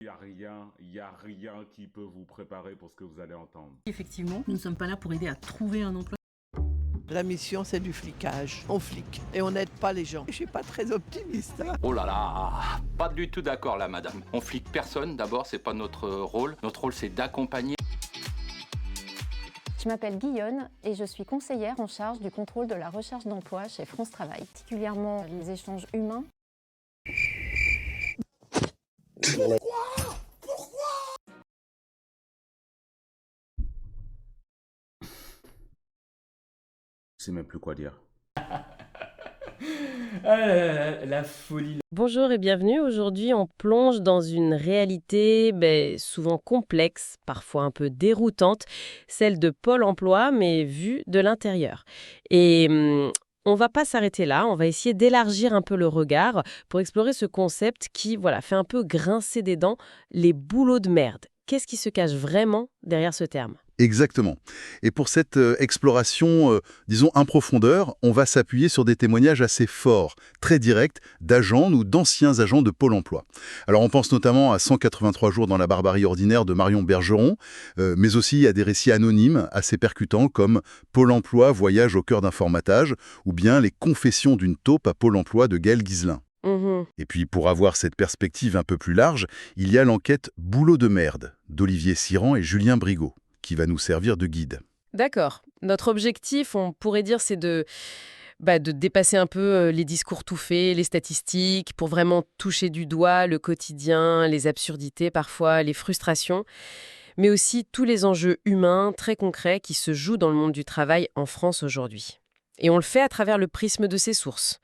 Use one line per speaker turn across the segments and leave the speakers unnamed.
y a rien qui peut vous préparer pour ce que vous allez entendre.
Effectivement, nous ne sommes pas là pour aider à trouver un emploi.
La mission, c'est du flicage. On flique et on n'aide pas les gens. Je suis pas très optimiste.
Oh là là, pas du tout d'accord là, madame. On flique personne, d'abord, c'est pas notre rôle. Notre rôle, c'est d'accompagner.
Je m'appelle Guillaume et je suis conseillère en charge du contrôle de la recherche d'emploi chez France Travail, particulièrement les échanges humains.
Je sais même plus quoi dire.
Ah la folie.
Bonjour et bienvenue. Aujourd'hui, on plonge dans une réalité souvent complexe, parfois un peu déroutante, celle de Pôle emploi, mais vue de l'intérieur. Et on va pas s'arrêter là, on va essayer d'élargir un peu le regard pour explorer ce concept qui fait un peu grincer des dents, les boulots de merde. Qu'est-ce qui se cache vraiment derrière ce terme ?
Exactement. Et pour cette exploration, disons, en profondeur, on va s'appuyer sur des témoignages assez forts, très directs, d'agents ou d'anciens agents de Pôle emploi. Alors on pense notamment à 183 jours dans la barbarie ordinaire de Marion Bergeron, mais aussi à des récits anonymes assez percutants comme Pôle emploi, voyage au cœur d'un formatage, ou bien les confessions d'une taupe à Pôle emploi de Gaël Guizelin. Et puis, pour avoir cette perspective un peu plus large, il y a l'enquête Boulot de merde d'Olivier Siran et Julien Brigaud, qui va nous servir de guide.
D'accord. Notre objectif, on pourrait dire, c'est de dépasser un peu les discours tout faits, les statistiques, pour vraiment toucher du doigt le quotidien, les absurdités parfois, les frustrations, mais aussi tous les enjeux humains très concrets qui se jouent dans le monde du travail en France aujourd'hui. Et on le fait à travers le prisme de ces sources.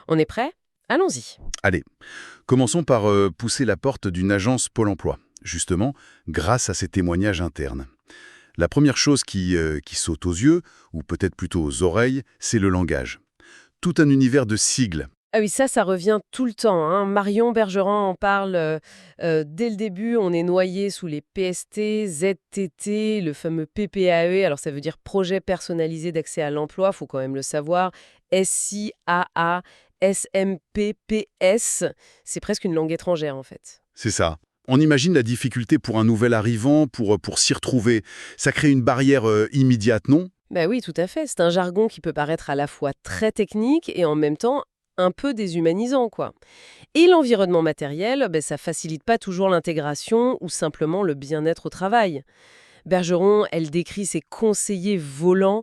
On est prêt ? Allons-y.
Allez, commençons par pousser la porte d'une agence Pôle emploi, justement, grâce à ces témoignages internes. La première chose qui saute aux yeux, ou peut-être plutôt aux oreilles, c'est le langage. Tout un univers de sigles.
Ah oui, ça revient tout le temps, hein. Marion Bergeron en parle dès le début. On est noyé sous les PST, ZTT, le fameux PPAE. Alors ça veut dire Projet personnalisé d'accès à l'emploi, faut quand même le savoir. SIAA, SMPPS. C'est presque une langue étrangère en fait.
C'est ça. On imagine la difficulté pour un nouvel arrivant, pour s'y retrouver. Ça crée une barrière immédiate, non ?
Oui, tout à fait. C'est un jargon qui peut paraître à la fois très technique et en même temps un peu déshumanisant, quoi. Et l'environnement matériel, ça facilite pas toujours l'intégration ou simplement le bien-être au travail. Bergeron, elle décrit ces conseillers volants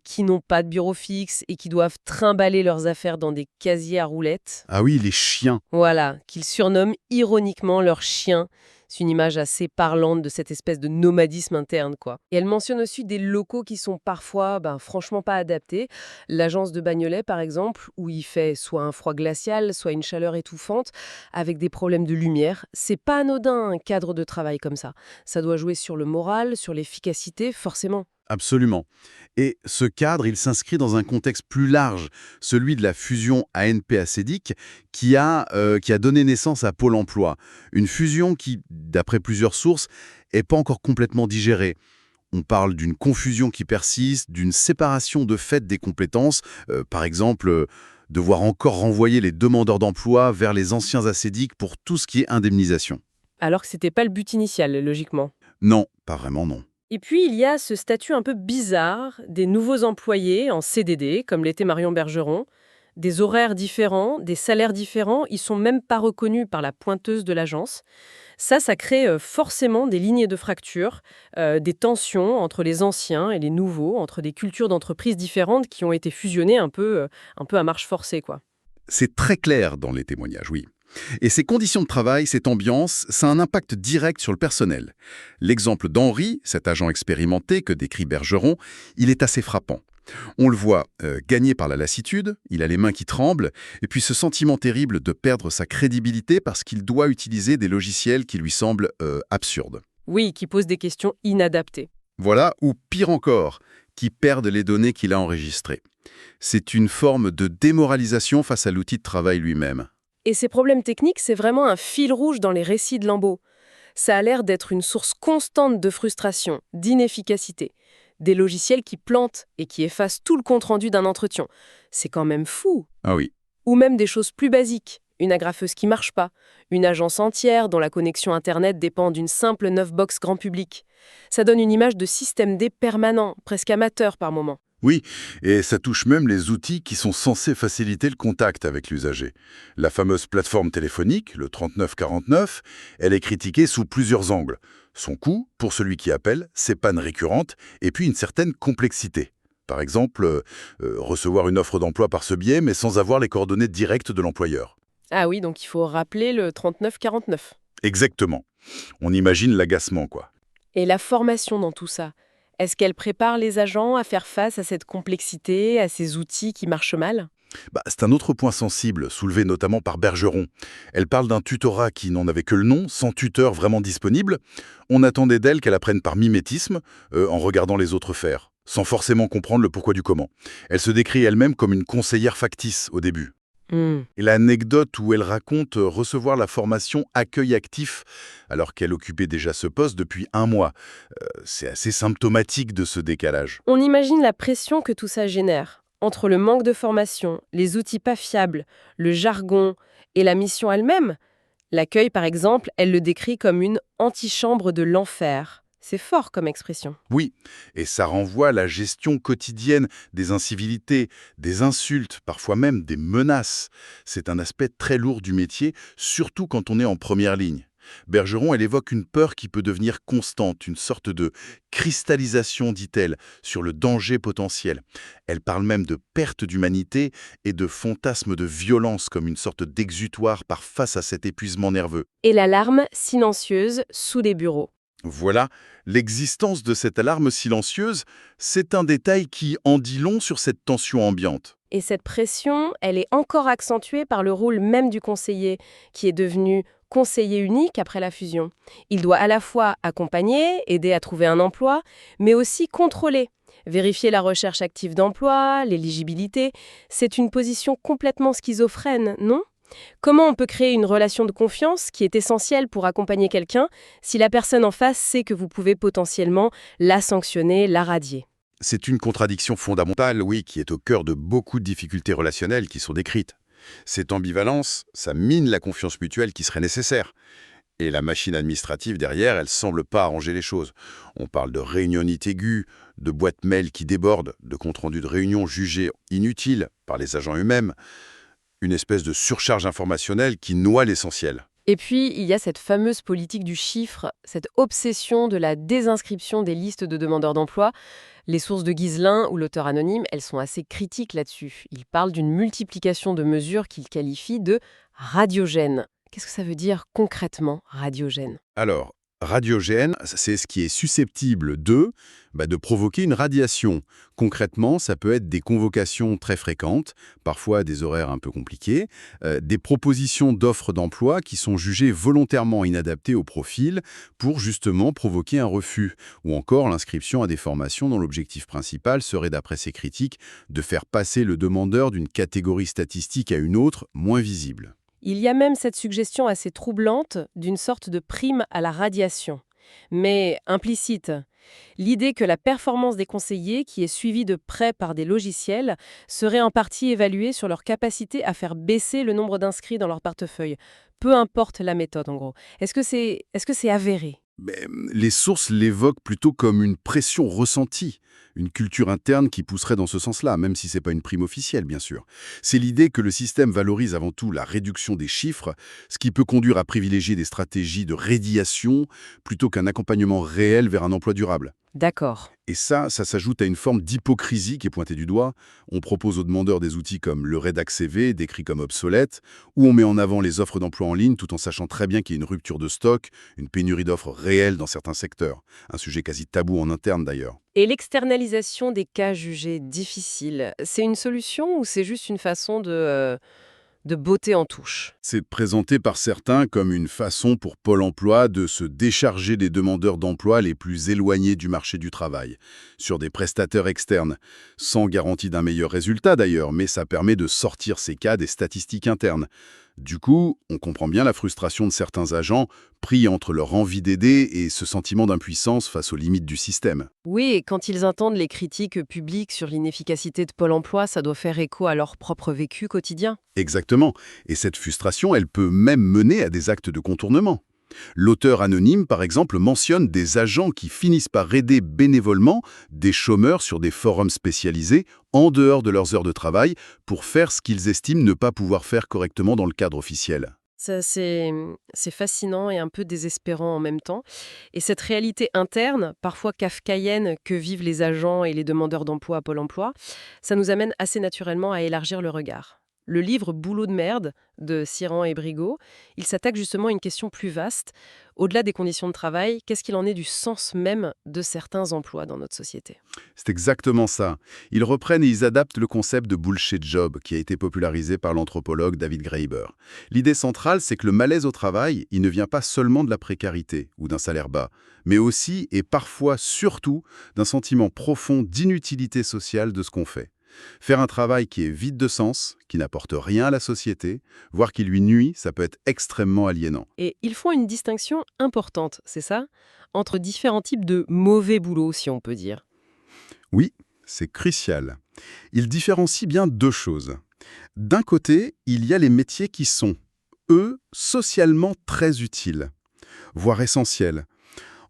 qui n'ont pas de bureau fixe et qui doivent trimballer leurs affaires dans des casiers à roulettes.
Ah oui, les chiens.
Voilà, qu'ils surnomment ironiquement leurs chiens. C'est une image assez parlante de cette espèce de nomadisme interne, quoi. Et elle mentionne aussi des locaux qui sont parfois, franchement pas adaptés. L'agence de Bagnolet, par exemple, où il fait soit un froid glacial, soit une chaleur étouffante, avec des problèmes de lumière. C'est pas anodin, un cadre de travail comme ça. Ça doit jouer sur le moral, sur l'efficacité, forcément.
Absolument. Et ce cadre, il s'inscrit dans un contexte plus large, celui de la fusion ANP-ACEDIC, qui a donné naissance à Pôle emploi. Une fusion qui, d'après plusieurs sources, n'est pas encore complètement digérée. On parle d'une confusion qui persiste, d'une séparation de fait des compétences, par exemple, devoir encore renvoyer les demandeurs d'emploi vers les anciens ACEDIC pour tout ce qui est indemnisation.
Alors que c'était pas le but initial, logiquement.
Non, pas vraiment non.
Et puis, il y a ce statut un peu bizarre des nouveaux employés en CDD, comme l'était Marion Bergeron. Des horaires différents, des salaires différents, ils sont même pas reconnus par la pointeuse de l'agence. Ça crée forcément des lignes de fracture, des tensions entre les anciens et les nouveaux, entre des cultures d'entreprises différentes qui ont été fusionnées un peu à marche forcée, quoi.
C'est très clair dans les témoignages, oui. Et ces conditions de travail, cette ambiance, ça a un impact direct sur le personnel. L'exemple d'Henri, cet agent expérimenté que décrit Bergeron, il est assez frappant. On le voit gagné par la lassitude, il a les mains qui tremblent, et puis ce sentiment terrible de perdre sa crédibilité parce qu'il doit utiliser des logiciels qui lui semblent absurdes.
Oui, qui posent des questions inadaptées.
Voilà, ou pire encore, qui perdent les données qu'il a enregistrées. C'est une forme de démoralisation face à l'outil de travail lui-même.
Et ces problèmes techniques, c'est vraiment un fil rouge dans les récits de Lambeau. Ça a l'air d'être une source constante de frustration, d'inefficacité. Des logiciels qui plantent et qui effacent tout le compte-rendu d'un entretien. C'est quand même fou.
Ah oui.
Ou même des choses plus basiques. une agrafeuse qui marche pas, une agence entière dont la connexion Internet dépend d'une simple 9-box grand public. Ça donne une image de système D permanent, presque amateur par moment.
Oui, et ça touche même les outils qui sont censés faciliter le contact avec l'usager. La fameuse plateforme téléphonique, le 3949, elle est critiquée sous plusieurs angles. Son coût, pour celui qui appelle, ses pannes récurrentes, et puis une certaine complexité. Par exemple, recevoir une offre d'emploi par ce biais, mais sans avoir les coordonnées directes de l'employeur.
Ah oui, donc il faut rappeler le 3949.
Exactement. On imagine l'agacement, quoi.
Et la formation dans tout ça, est-ce qu'elle prépare les agents à faire face à cette complexité, à ces outils qui marchent mal ?
C'est un autre point sensible, soulevé notamment par Bergeron. Elle parle d'un tutorat qui n'en avait que le nom, sans tuteur vraiment disponible. On attendait d'elle qu'elle apprenne par mimétisme, en regardant les autres faire, sans forcément comprendre le pourquoi du comment. Elle se décrit elle-même comme une conseillère factice au début. Et l'anecdote où elle raconte recevoir la formation accueil actif alors qu'elle occupait déjà ce poste depuis 1 mois. C'est assez symptomatique de ce décalage.
On imagine la pression que tout ça génère. Entre le manque de formation, les outils pas fiables, le jargon et la mission elle-même. L'accueil, par exemple, elle le décrit comme une antichambre de l'enfer. C'est fort comme expression.
Oui, et ça renvoie à la gestion quotidienne des incivilités, des insultes, parfois même des menaces. C'est un aspect très lourd du métier, surtout quand on est en première ligne. Bergeron, elle évoque une peur qui peut devenir constante, une sorte de cristallisation, dit-elle, sur le danger potentiel. Elle parle même de perte d'humanité et de fantasme de violence comme une sorte d'exutoire par face à cet épuisement nerveux.
Et l'alarme silencieuse sous les bureaux.
Voilà, l'existence de cette alarme silencieuse, c'est un détail qui en dit long sur cette tension ambiante.
Et cette pression, elle est encore accentuée par le rôle même du conseiller, qui est devenu conseiller unique après la fusion. Il doit à la fois accompagner, aider à trouver un emploi, mais aussi contrôler, vérifier la recherche active d'emploi, l'éligibilité. C'est une position complètement schizophrène, non ? Comment on peut créer une relation de confiance qui est essentielle pour accompagner quelqu'un si la personne en face sait que vous pouvez potentiellement la sanctionner, la radier ?
C'est une contradiction fondamentale, oui, qui est au cœur de beaucoup de difficultés relationnelles qui sont décrites. Cette ambivalence, ça mine la confiance mutuelle qui serait nécessaire. Et la machine administrative derrière, elle semble pas arranger les choses. On parle de réunionnite aiguë, de boîtes mail qui débordent, de comptes rendus de réunions jugés inutiles par les agents eux-mêmes. Une espèce de surcharge informationnelle qui noie l'essentiel.
Et puis, il y a cette fameuse politique du chiffre, cette obsession de la désinscription des listes de demandeurs d'emploi. Les sources de Ghislain ou l'auteur anonyme, elles sont assez critiques là-dessus. Il parle d'une multiplication de mesures qu'il qualifie de radiogènes. Qu'est-ce que ça veut dire concrètement, radiogène ?
Alors, radiogène, c'est ce qui est susceptible de provoquer une radiation. Concrètement, ça peut être des convocations très fréquentes, parfois à des horaires un peu compliqués, des propositions d'offres d'emploi qui sont jugées volontairement inadaptées au profil pour justement provoquer un refus, ou encore l'inscription à des formations dont l'objectif principal serait, d'après ces critiques, de faire passer le demandeur d'une catégorie statistique à une autre, moins visible.
Il y a même cette suggestion assez troublante d'une sorte de prime à la radiation, mais implicite. L'idée que la performance des conseillers, qui est suivie de près par des logiciels, serait en partie évaluée sur leur capacité à faire baisser le nombre d'inscrits dans leur portefeuille. Peu importe la méthode, en gros. Est-ce que c'est avéré ?
Les sources l'évoquent plutôt comme une pression ressentie, une culture interne qui pousserait dans ce sens-là, même si ce n'est pas une prime officielle, bien sûr. C'est l'idée que le système valorise avant tout la réduction des chiffres, ce qui peut conduire à privilégier des stratégies de radiation plutôt qu'un accompagnement réel vers un emploi durable.
D'accord.
Et ça s'ajoute à une forme d'hypocrisie qui est pointée du doigt. On propose aux demandeurs des outils comme le rédac CV, décrit comme obsolète, ou on met en avant les offres d'emploi en ligne tout en sachant très bien qu'il y a une rupture de stock, une pénurie d'offres réelle dans certains secteurs. Un sujet quasi tabou en interne d'ailleurs.
Et l'externalisation des cas jugés difficiles, c'est une solution ou c'est juste une façon de botter en touche ?
C'est présenté par certains comme une façon pour Pôle emploi de se décharger des demandeurs d'emploi les plus éloignés du marché du travail, sur des prestataires externes, sans garantie d'un meilleur résultat d'ailleurs, mais ça permet de sortir ces cas des statistiques internes. Du coup, on comprend bien la frustration de certains agents, pris entre leur envie d'aider et ce sentiment d'impuissance face aux limites du système.
Oui, et quand ils entendent les critiques publiques sur l'inefficacité de Pôle emploi, ça doit faire écho à leur propre vécu quotidien.
Exactement. Et cette frustration, elle peut même mener à des actes de contournement. L'auteur anonyme, par exemple, mentionne des agents qui finissent par aider bénévolement des chômeurs sur des forums spécialisés en dehors de leurs heures de travail pour faire ce qu'ils estiment ne pas pouvoir faire correctement dans le cadre officiel.
Ça, c'est fascinant et un peu désespérant en même temps. Et cette réalité interne, parfois kafkaïenne, que vivent les agents et les demandeurs d'emploi à Pôle emploi, ça nous amène assez naturellement à élargir le regard. Le livre Boulot de merde de Siran et Brigaud, il s'attaque justement à une question plus vaste. Au-delà des conditions de travail, qu'est-ce qu'il en est du sens même de certains emplois dans notre société?
C'est exactement ça. Ils reprennent et ils adaptent le concept de bullshit job qui a été popularisé par l'anthropologue David Graeber. L'idée centrale, c'est que le malaise au travail, il ne vient pas seulement de la précarité ou d'un salaire bas, mais aussi et parfois surtout d'un sentiment profond d'inutilité sociale de ce qu'on fait. Faire un travail qui est vide de sens, qui n'apporte rien à la société, voire qui lui nuit, ça peut être extrêmement aliénant.
Et ils font une distinction importante, c'est ça? Entre différents types de mauvais boulot, si on peut dire.
Oui, c'est crucial. Ils différencient bien deux choses. D'un côté, il y a les métiers qui sont, eux, socialement très utiles, voire essentiels.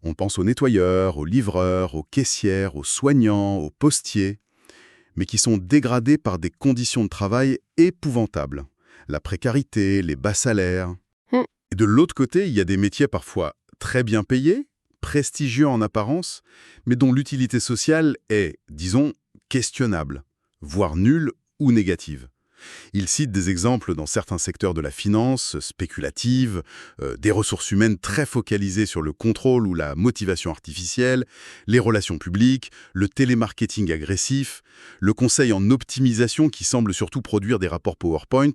On pense aux nettoyeurs, aux livreurs, aux caissières, aux soignants, aux postiers, mais qui sont dégradés par des conditions de travail épouvantables. La précarité, les bas salaires. Et de l'autre côté, il y a des métiers parfois très bien payés, prestigieux en apparence, mais dont l'utilité sociale est, disons, questionnable, voire nulle ou négative. Il cite des exemples dans certains secteurs de la finance, spéculative, des ressources humaines très focalisées sur le contrôle ou la motivation artificielle, les relations publiques, le télémarketing agressif, le conseil en optimisation qui semble surtout produire des rapports PowerPoint,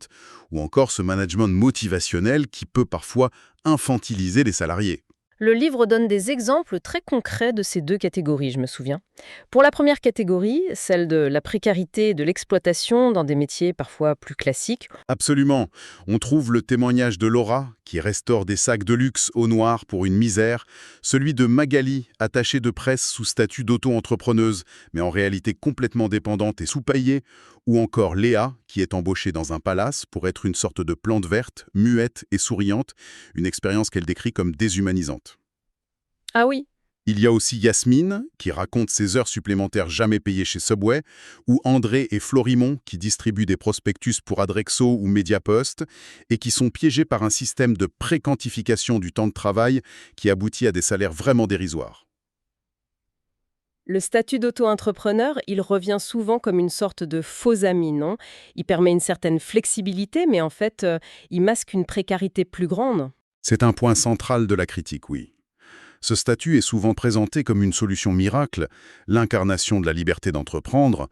ou encore ce management motivationnel qui peut parfois infantiliser les salariés.
Le livre donne des exemples très concrets de ces deux catégories, je me souviens. Pour la première catégorie, celle de la précarité et de l'exploitation dans des métiers parfois plus classiques.
Absolument. On trouve le témoignage de Laura, qui restaure des sacs de luxe au noir pour une misère, celui de Magali, attachée de presse sous statut d'auto-entrepreneuse, mais en réalité complètement dépendante et sous-payée, ou encore Léa, qui est embauchée dans un palace pour être une sorte de plante verte, muette et souriante, une expérience qu'elle décrit comme déshumanisante.
Ah oui.
Il y a aussi Yasmine, qui raconte ses heures supplémentaires jamais payées chez Subway, ou André et Florimond, qui distribuent des prospectus pour Adrexo ou Mediapost, et qui sont piégés par un système de préquantification du temps de travail qui aboutit à des salaires vraiment dérisoires.
Le statut d'auto-entrepreneur, il revient souvent comme une sorte de faux ami, non? Il permet une certaine flexibilité, mais en fait, il masque une précarité plus grande.
C'est un point central de la critique, oui. Ce statut est souvent présenté comme une solution miracle, l'incarnation de la liberté d'entreprendre,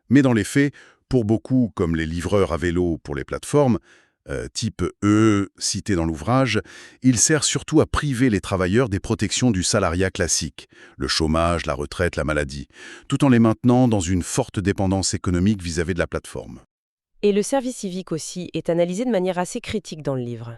mais dans les faits, pour beaucoup, comme les livreurs à vélo pour les plateformes, type cité dans l'ouvrage, il sert surtout à priver les travailleurs des protections du salariat classique, le chômage, la retraite, la maladie, tout en les maintenant dans une forte dépendance économique vis-à-vis de la plateforme.
Et le service civique aussi est analysé de manière assez critique dans le livre.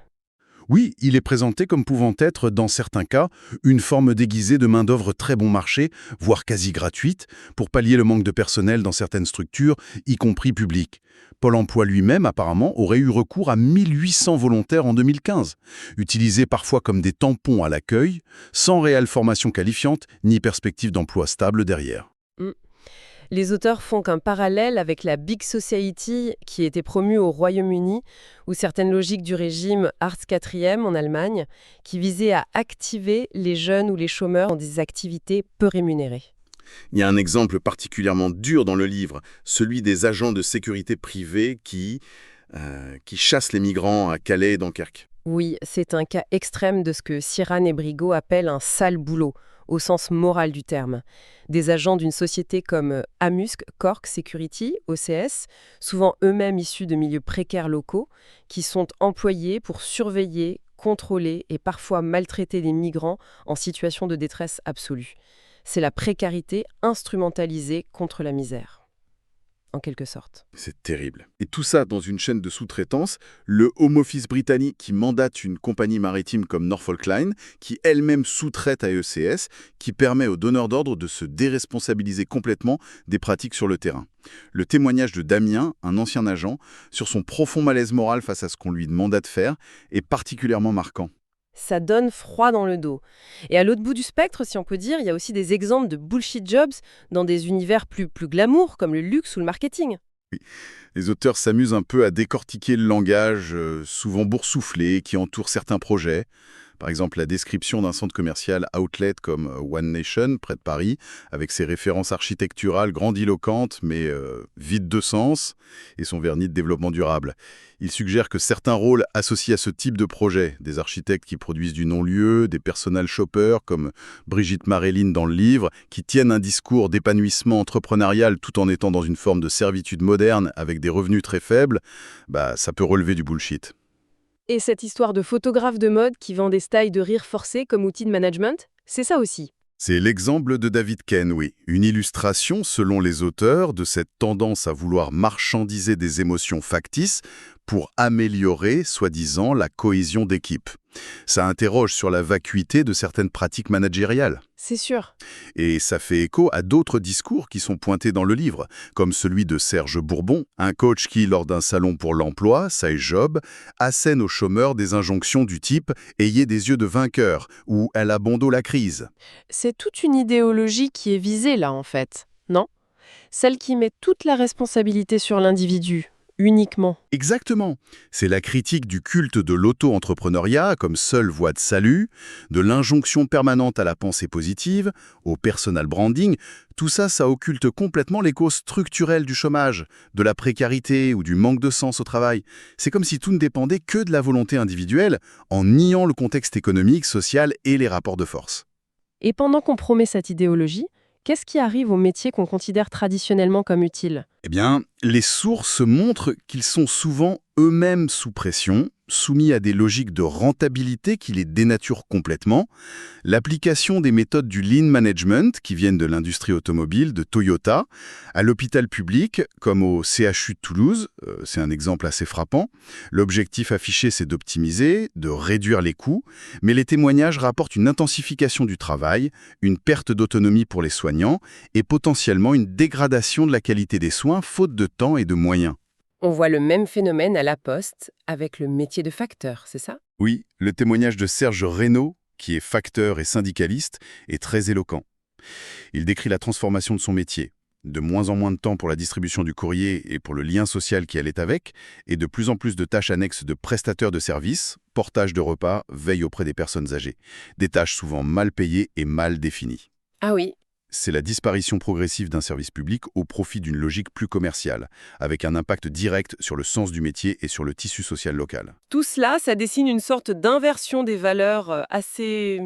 Oui, il est présenté comme pouvant être, dans certains cas, une forme déguisée de main-d'œuvre très bon marché, voire quasi gratuite, pour pallier le manque de personnel dans certaines structures, y compris publiques. Pôle emploi lui-même, apparemment, aurait eu recours à 1800 volontaires en 2015, utilisés parfois comme des tampons à l'accueil, sans réelle formation qualifiante ni perspective d'emploi stable derrière.
Les auteurs font qu'un parallèle avec la Big Society qui était promue au Royaume-Uni ou certaines logiques du régime Hartz IV en Allemagne qui visaient à activer les jeunes ou les chômeurs dans des activités peu rémunérées.
Il y a un exemple particulièrement dur dans le livre, celui des agents de sécurité privés qui chassent les migrants à Calais et Dunkerque.
Oui, c'est un cas extrême de ce que Siran et Brigaud appellent un sale boulot, au sens moral du terme. Des agents d'une société comme Amusk Cork Security, OCS, souvent eux-mêmes issus de milieux précaires locaux, qui sont employés pour surveiller, contrôler et parfois maltraiter les migrants en situation de détresse absolue. C'est la précarité instrumentalisée contre la misère. en quelque sorte.
C'est terrible. Et tout ça dans une chaîne de sous-traitance, le Home Office britannique qui mandate une compagnie maritime comme Norfolk Line, qui elle-même sous-traite à ECS, qui permet aux donneurs d'ordre de se déresponsabiliser complètement des pratiques sur le terrain. Le témoignage de Damien, un ancien agent, sur son profond malaise moral face à ce qu'on lui demanda de faire, est particulièrement marquant.
Ça donne froid dans le dos. Et à l'autre bout du spectre, si on peut dire, il y a aussi des exemples de bullshit jobs dans des univers plus glamour, comme le luxe ou le marketing.
Les auteurs s'amusent un peu à décortiquer le langage, souvent boursouflé, qui entoure certains projets. Par exemple, la description d'un centre commercial outlet comme One Nation, près de Paris, avec ses références architecturales grandiloquentes, mais vides de sens, et son vernis de développement durable. Il suggère que certains rôles associés à ce type de projet, des architectes qui produisent du non-lieu, des personal shoppers comme Brigitte Maréline dans le livre, qui tiennent un discours d'épanouissement entrepreneurial tout en étant dans une forme de servitude moderne avec des revenus très faibles, ça peut relever du bullshit.
Et cette histoire de photographe de mode qui vend des styles de rire forcé comme outil de management, c'est ça aussi.
C'est l'exemple de David Ken, oui. Une illustration, selon les auteurs, de cette tendance à vouloir marchandiser des émotions factices pour améliorer, soi-disant, la cohésion d'équipe. Ça interroge sur la vacuité de certaines pratiques managériales.
C'est sûr.
Et ça fait écho à d'autres discours qui sont pointés dans le livre, comme celui de Serge Bourbon, un coach qui, lors d'un salon pour l'emploi, Side Job, assène aux chômeurs des injonctions du type « Ayez des yeux de vainqueur » ou « Elle abandonne la crise ».
C'est toute une idéologie qui est visée là, en fait, non? Celle qui met toute la responsabilité sur l'individu, uniquement.
Exactement. C'est la critique du culte de l'auto-entrepreneuriat comme seule voie de salut, de l'injonction permanente à la pensée positive, au personal branding. Tout ça, ça occulte complètement les causes structurelles du chômage, de la précarité ou du manque de sens au travail. C'est comme si tout ne dépendait que de la volonté individuelle, en niant le contexte économique, social et les rapports de force.
Et pendant qu'on promet cette idéologie, qu'est-ce qui arrive aux métiers qu'on considère traditionnellement comme utiles?
Eh bien, les sources montrent qu'ils sont souvent eux-mêmes sous pression, soumis à des logiques de rentabilité qui les dénaturent complètement. L'application des méthodes du lean management, qui viennent de l'industrie automobile, de Toyota, à l'hôpital public, comme au CHU de Toulouse, c'est un exemple assez frappant. L'objectif affiché, c'est d'optimiser, de réduire les coûts, mais les témoignages rapportent une intensification du travail, une perte d'autonomie pour les soignants et potentiellement une dégradation de la qualité des soins, faute de temps et de moyens.
On voit le même phénomène à la Poste avec le métier de facteur, c'est ça?
Oui, le témoignage de Serge Reynaud, qui est facteur et syndicaliste, est très éloquent. Il décrit la transformation de son métier. De moins en moins de temps pour la distribution du courrier et pour le lien social qui allait avec, et de plus en plus de tâches annexes de prestataires de services, portage de repas, veille auprès des personnes âgées. Des tâches souvent mal payées et mal définies.
Ah oui.
C'est la disparition progressive d'un service public au profit d'une logique plus commerciale, avec un impact direct sur le sens du métier et sur le tissu social local.
Tout cela, ça dessine une sorte d'inversion des valeurs assez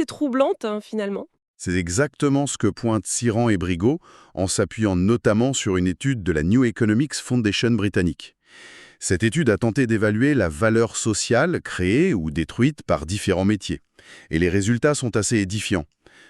troublante, finalement.
C'est exactement ce que pointent Siran et Brigot, en s'appuyant notamment sur une étude de la New Economics Foundation britannique. Cette étude a tenté d'évaluer la valeur sociale créée ou détruite par différents métiers. Et les résultats sont assez édifiants.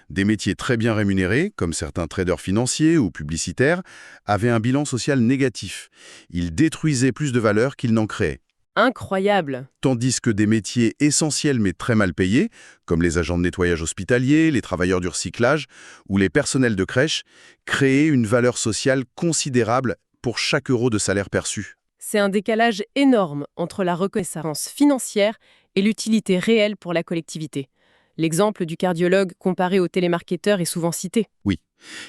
Des métiers très bien rémunérés, comme certains traders financiers ou publicitaires, avaient un bilan social négatif. Ils détruisaient plus de valeur qu'ils n'en créaient.
Incroyable.
Tandis que des métiers essentiels mais très mal payés, comme les agents de nettoyage hospitalier, les travailleurs du recyclage ou les personnels de crèche, créaient une valeur sociale considérable pour chaque euro de salaire perçu.
C'est un décalage énorme entre la reconnaissance financière et l'utilité réelle pour la collectivité. L'exemple du cardiologue comparé au télémarketeur est souvent cité.
Oui,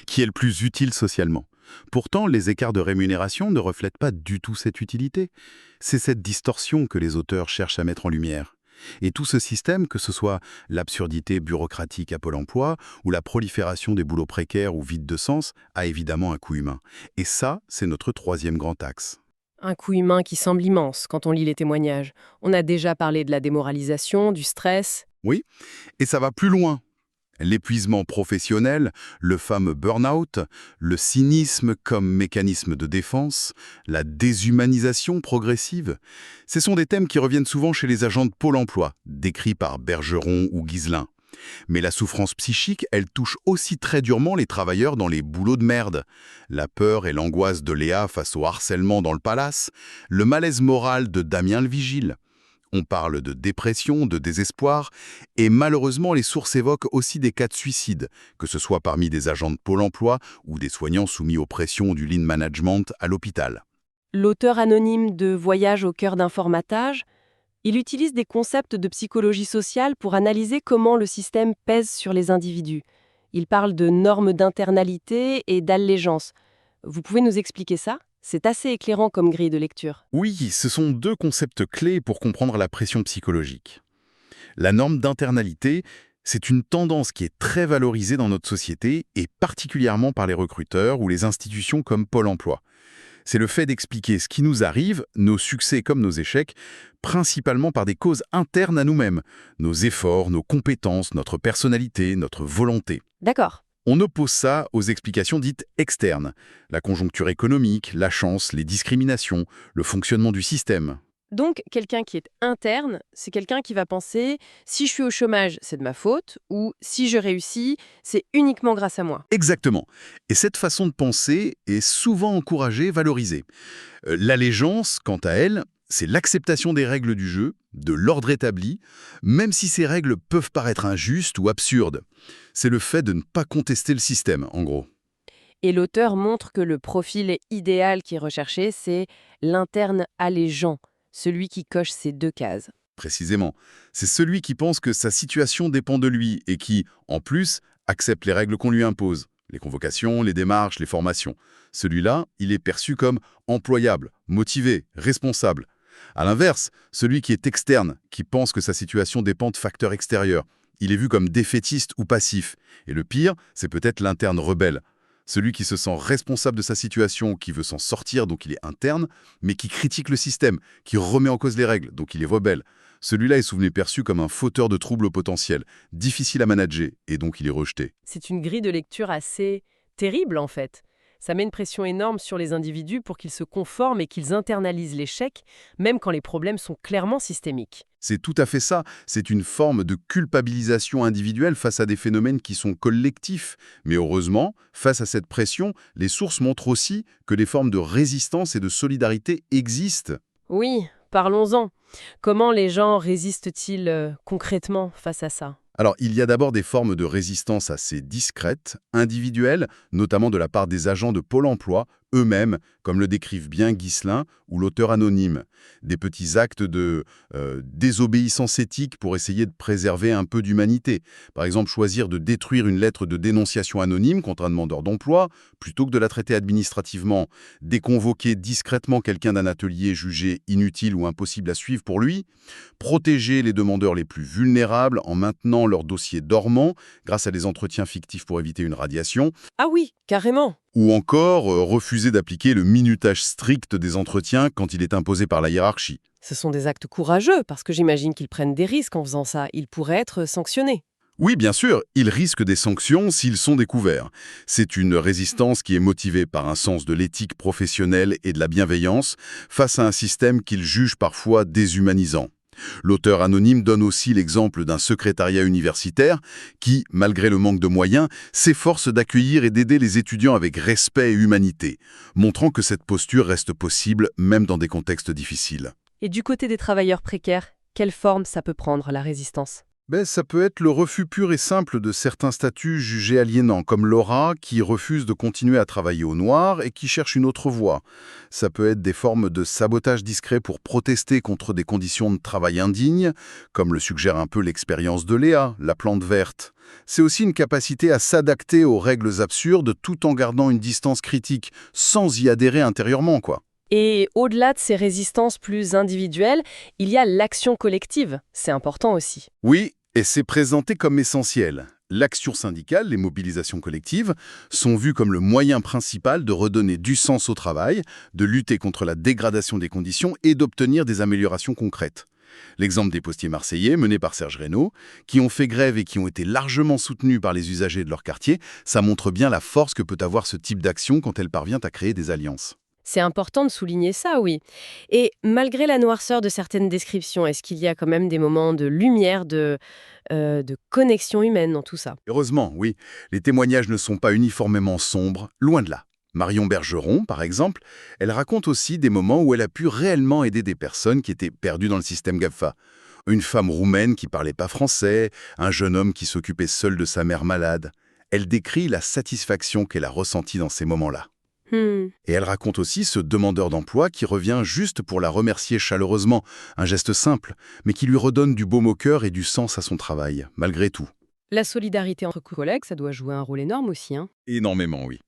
qui est le plus utile socialement. Pourtant, les écarts de rémunération ne reflètent pas du tout cette utilité. C'est cette distorsion que les auteurs cherchent à mettre en lumière. Et tout ce système, que ce soit l'absurdité bureaucratique à Pôle emploi ou la prolifération des boulots précaires ou vides de sens, a évidemment un coût humain. Et ça, c'est notre troisième grand axe.
Un coût humain qui semble immense quand on lit les témoignages. On a déjà parlé de la démoralisation, du stress.
Oui, et ça va plus loin. L'épuisement professionnel, le fameux burn-out, le cynisme comme mécanisme de défense, la déshumanisation progressive, ce sont des thèmes qui reviennent souvent chez les agents de Pôle emploi, décrits par Bergeron ou Ghiselin. Mais la souffrance psychique, elle touche aussi très durement les travailleurs dans les boulots de merde. La peur et l'angoisse de Léa face au harcèlement dans le palace, le malaise moral de Damien le vigile. On parle de dépression, de désespoir, et malheureusement les sources évoquent aussi des cas de suicide, que ce soit parmi des agents de Pôle emploi ou des soignants soumis aux pressions du lean management à l'hôpital.
L'auteur anonyme de Voyage au cœur d'un formatage, il utilise des concepts de psychologie sociale pour analyser comment le système pèse sur les individus. Il parle de normes d'internalité et d'allégeance. Vous pouvez nous expliquer ça ? C'est assez éclairant comme grille de lecture.
Oui, ce sont deux concepts clés pour comprendre la pression psychologique. La norme d'internalité, c'est une tendance qui est très valorisée dans notre société et particulièrement par les recruteurs ou les institutions comme Pôle emploi. C'est le fait d'expliquer ce qui nous arrive, nos succès comme nos échecs, principalement par des causes internes à nous-mêmes, nos efforts, nos compétences, notre personnalité, notre volonté.
D'accord.
On oppose ça aux explications dites externes, la conjoncture économique, la chance, les discriminations, le fonctionnement du système.
Donc, quelqu'un qui est interne, c'est quelqu'un qui va penser « si je suis au chômage, c'est de ma faute » ou « si je réussis, c'est uniquement grâce à moi ».
Exactement. Et cette façon de penser est souvent encouragée, valorisée. L'allégeance, quant à elle, c'est l'acceptation des règles du jeu, de l'ordre établi, même si ces règles peuvent paraître injustes ou absurdes. C'est le fait de ne pas contester le système, en gros.
Et l'auteur montre que le profil idéal qui est recherché, c'est l'interne allégeant, celui qui coche ces deux cases.
Précisément. C'est celui qui pense que sa situation dépend de lui et qui, en plus, accepte les règles qu'on lui impose. Les convocations, les démarches, les formations. Celui-là, il est perçu comme employable, motivé, responsable. À l'inverse, celui qui est externe, qui pense que sa situation dépend de facteurs extérieurs, il est vu comme défaitiste ou passif. Et le pire, c'est peut-être l'interne rebelle. Celui qui se sent responsable de sa situation, qui veut s'en sortir, donc il est interne, mais qui critique le système, qui remet en cause les règles, donc il est rebelle. Celui-là est souvent perçu comme un fauteur de troubles potentiels, difficile à manager, et donc il est rejeté.
C'est une grille de lecture assez terrible, en fait. Ça met une pression énorme sur les individus pour qu'ils se conforment et qu'ils internalisent l'échec, même quand les problèmes sont clairement systémiques.
C'est tout à fait ça. C'est une forme de culpabilisation individuelle face à des phénomènes qui sont collectifs. Mais heureusement, face à cette pression, les sources montrent aussi que des formes de résistance et de solidarité existent.
Oui, parlons-en. Comment les gens résistent-ils concrètement face à ça ?
Alors, il y a d'abord des formes de résistance assez discrètes, individuelles, notamment de la part des agents de Pôle emploi, eux-mêmes, comme le décrivent bien Ghislain ou l'auteur anonyme. Des petits actes de désobéissance éthique pour essayer de préserver un peu d'humanité. Par exemple, choisir de détruire une lettre de dénonciation anonyme contre un demandeur d'emploi, plutôt que de la traiter administrativement. Déconvoquer discrètement quelqu'un d'un atelier jugé inutile ou impossible à suivre pour lui. Protéger les demandeurs les plus vulnérables en maintenant leur dossier dormant grâce à des entretiens fictifs pour éviter une radiation.
Ah oui, carrément.
Ou encore refuser d'appliquer le minutage strict des entretiens quand il est imposé par la hiérarchie.
Ce sont des actes courageux, parce que j'imagine qu'ils prennent des risques en faisant ça. Ils pourraient être sanctionnés.
Oui, bien sûr, ils risquent des sanctions s'ils sont découverts. C'est une résistance qui est motivée par un sens de l'éthique professionnelle et de la bienveillance face à un système qu'ils jugent parfois déshumanisant. L'auteur anonyme donne aussi l'exemple d'un secrétariat universitaire qui, malgré le manque de moyens, s'efforce d'accueillir et d'aider les étudiants avec respect et humanité, montrant que cette posture reste possible même dans des contextes difficiles.
Et du côté des travailleurs précaires, quelle forme ça peut prendre, la résistance ?
Ça peut être le refus pur et simple de certains statuts jugés aliénants, comme Laura, qui refuse de continuer à travailler au noir et qui cherche une autre voie. Ça peut être des formes de sabotage discret pour protester contre des conditions de travail indignes, comme le suggère un peu l'expérience de Léa, la plante verte. C'est aussi une capacité à s'adapter aux règles absurdes tout en gardant une distance critique, sans y adhérer intérieurement, quoi.
Et au-delà de ces résistances plus individuelles, il y a l'action collective. C'est important aussi.
Oui, et c'est présenté comme essentiel. L'action syndicale, les mobilisations collectives, sont vues comme le moyen principal de redonner du sens au travail, de lutter contre la dégradation des conditions et d'obtenir des améliorations concrètes. L'exemple des postiers marseillais, menés par Serge Reynaud, qui ont fait grève et qui ont été largement soutenus par les usagers de leur quartier, ça montre bien la force que peut avoir ce type d'action quand elle parvient à créer des alliances.
C'est important de souligner ça, oui. Et malgré la noirceur de certaines descriptions, est-ce qu'il y a quand même des moments de lumière, de connexion humaine dans tout ça?
Heureusement, oui, les témoignages ne sont pas uniformément sombres, loin de là. Marion Bergeron, par exemple, elle raconte aussi des moments où elle a pu réellement aider des personnes qui étaient perdues dans le système GAFA. Une femme roumaine qui parlait pas français, un jeune homme qui s'occupait seul de sa mère malade. Elle décrit la satisfaction qu'elle a ressentie dans ces moments-là. Et elle raconte aussi ce demandeur d'emploi qui revient juste pour la remercier chaleureusement, un geste simple, mais qui lui redonne du baume au cœur et du sens à son travail, malgré tout.
La solidarité entre collègues, ça doit jouer un rôle énorme aussi, hein.
Énormément, oui.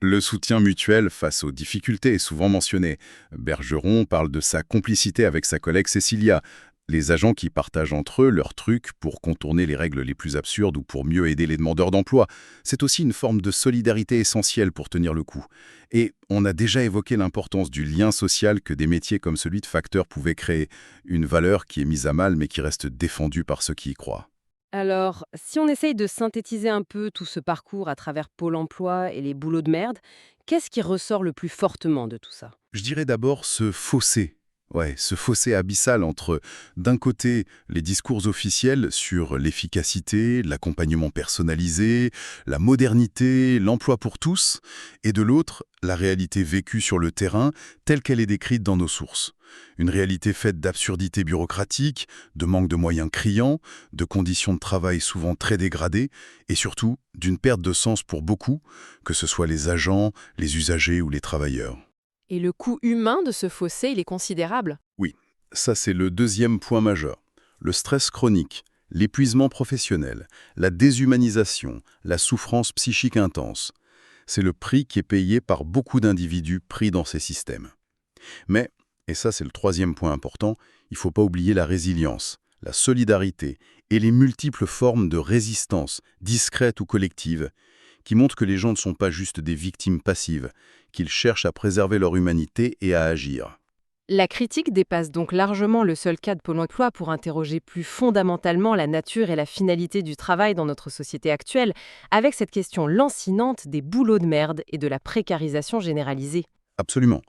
Le soutien mutuel face aux difficultés est souvent mentionné. Bergeron parle de sa complicité avec sa collègue Cécilia, les agents qui partagent entre eux leurs trucs pour contourner les règles les plus absurdes ou pour mieux aider les demandeurs d'emploi. C'est aussi une forme de solidarité essentielle pour tenir le coup. Et on a déjà évoqué l'importance du lien social que des métiers comme celui de facteur pouvaient créer, une valeur qui est mise à mal mais qui reste défendue par ceux qui y croient.
Alors, si on essaye de synthétiser un peu tout ce parcours à travers Pôle emploi et les boulots de merde, qu'est-ce qui ressort le plus fortement de tout ça?
Je dirais d'abord ce fossé. Ouais, ce fossé abyssal entre, d'un côté, les discours officiels sur l'efficacité, l'accompagnement personnalisé, la modernité, l'emploi pour tous, et de l'autre, la réalité vécue sur le terrain telle qu'elle est décrite dans nos sources. Une réalité faite d'absurdités bureaucratiques, de manque de moyens criants, de conditions de travail souvent très dégradées, et surtout d'une perte de sens pour beaucoup, que ce soit les agents, les usagers ou les travailleurs.
Et le coût humain de ce fossé, il est considérable.
Oui, ça c'est le deuxième point majeur. Le stress chronique, l'épuisement professionnel, la déshumanisation, la souffrance psychique intense. C'est le prix qui est payé par beaucoup d'individus pris dans ces systèmes. Mais, et ça c'est le troisième point important, il ne faut pas oublier la résilience, la solidarité et les multiples formes de résistance, discrètes ou collectives, qui montrent que les gens ne sont pas juste des victimes passives, qu'ils cherchent à préserver leur humanité et à agir.
La critique dépasse donc largement le seul cas de Pôle emploi pour interroger plus fondamentalement la nature et la finalité du travail dans notre société actuelle, avec cette question lancinante des boulots de merde et de la précarisation généralisée.
Absolument.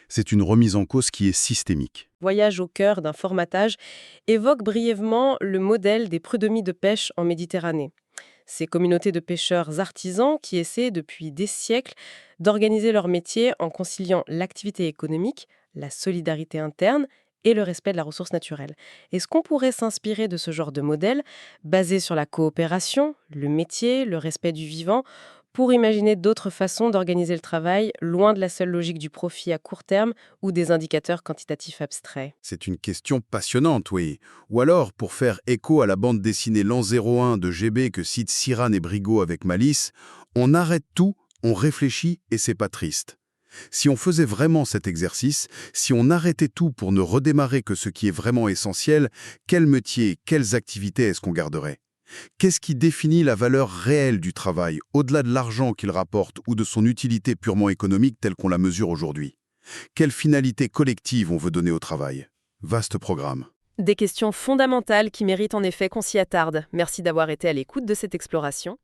C'est une remise en cause qui est systémique.
Voyage au cœur d'un formatage évoque brièvement le modèle des prud'hommies de pêche en Méditerranée. Ces communautés de pêcheurs artisans qui essaient depuis des siècles d'organiser leur métier en conciliant l'activité économique, la solidarité interne et le respect de la ressource naturelle. Est-ce qu'on pourrait s'inspirer de ce genre de modèle basé sur la coopération, le métier, le respect du vivant, pour imaginer d'autres façons d'organiser le travail, loin de la seule logique du profit à court terme ou des indicateurs quantitatifs abstraits?
C'est une question passionnante, oui. Ou alors, pour faire écho à la bande dessinée L'An 01 de GB que citent Cyrane et Brigaut avec malice, on arrête tout, on réfléchit et c'est pas triste. Si on faisait vraiment cet exercice, si on arrêtait tout pour ne redémarrer que ce qui est vraiment essentiel, quel métier, quelles activités est-ce qu'on garderait ? Qu'est-ce qui définit la valeur réelle du travail, au-delà de l'argent qu'il rapporte ou de son utilité purement économique telle qu'on la mesure aujourd'hui? Quelle finalité collective on veut donner au travail? Vaste programme.
Des questions fondamentales qui méritent en effet qu'on s'y attarde. Merci d'avoir été à l'écoute de cette exploration.